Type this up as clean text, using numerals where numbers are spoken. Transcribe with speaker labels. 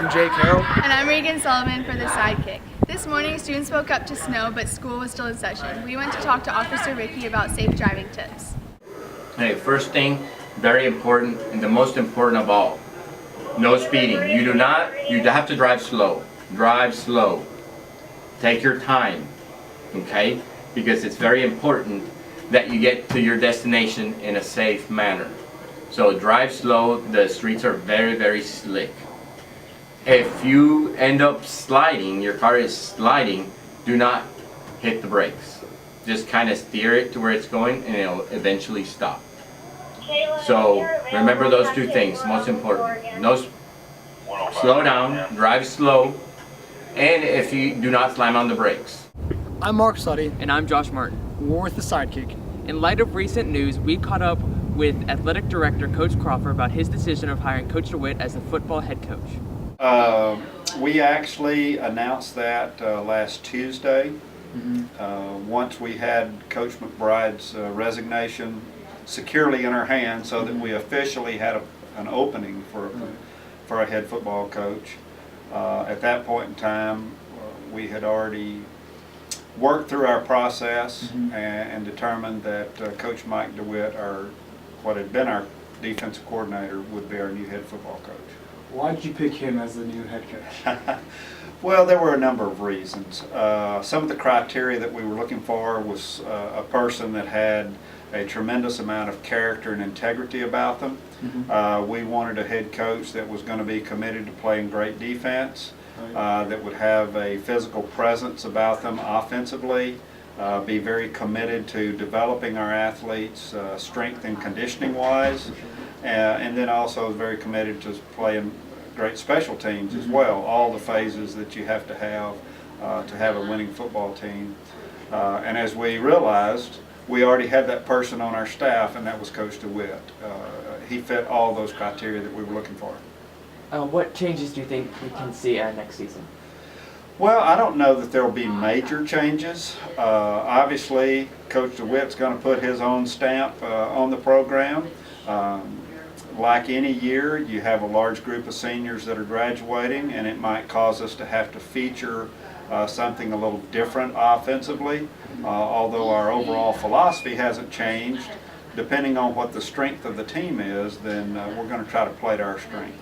Speaker 1: I'm Jake Harrell.
Speaker 2: And I'm Regan Sullivan for the sidekick. This morning, students woke up to snow, but school was still in session. We went to talk to Officer Ricky about safe driving tips.
Speaker 3: Hey, first thing, very important, and the most important of all, no speeding. You have to drive slow. Drive slow. Take your time, okay? Because it's very important that you get to your destination in a safe manner. So drive slow. The streets are very, very slick. If you end up sliding, your car is sliding, do not hit the brakes. Just kind of steer it to where it's going and it'll eventually stop. So remember those two things, most important. Slow down, drive slow, and if you do not slam on the brakes.
Speaker 1: I'm Mark Suddy.
Speaker 4: And I'm Josh Martin.
Speaker 1: We're with the sidekick.
Speaker 4: In light of recent news, we caught up with Athletic Director Coach Crawford about his decision of hiring Coach Dewitt as the football head coach.
Speaker 5: We actually announced that last Tuesday. Once we had Coach McBride's resignation securely in our hands, so that we officially had an opening for a head football coach. At that point in time, we had already worked through our process and determined that Coach Mike Dewitt, what had been our defensive coordinator, would be our new head football coach.
Speaker 1: Why did you pick him as the new head coach?
Speaker 5: Well, there were a number of reasons. Some of the criteria that we were looking for was a person that had a tremendous amount of character and integrity about them. We wanted a head coach that was going to be committed to playing great defense, that would have a physical presence about them offensively, be very committed to developing our athletes strength and conditioning wise, and then also very committed to playing great special teams as well, all the phases that you have to have a winning football team. And as we realized, we already had that person on our staff, and that was Coach DeWitt. He fit all those criteria that we were looking for.
Speaker 4: What changes do you think we can see next season?
Speaker 5: Well, I don't know that there will be major changes. Obviously, Coach DeWitt's going to put his own stamp on the program. Like any year, you have a large group of seniors that are graduating, and it might cause us to have to feature something a little different offensively. Although our overall philosophy hasn't changed, depending on what the strength of the team is, then we're going to try to play to our strength.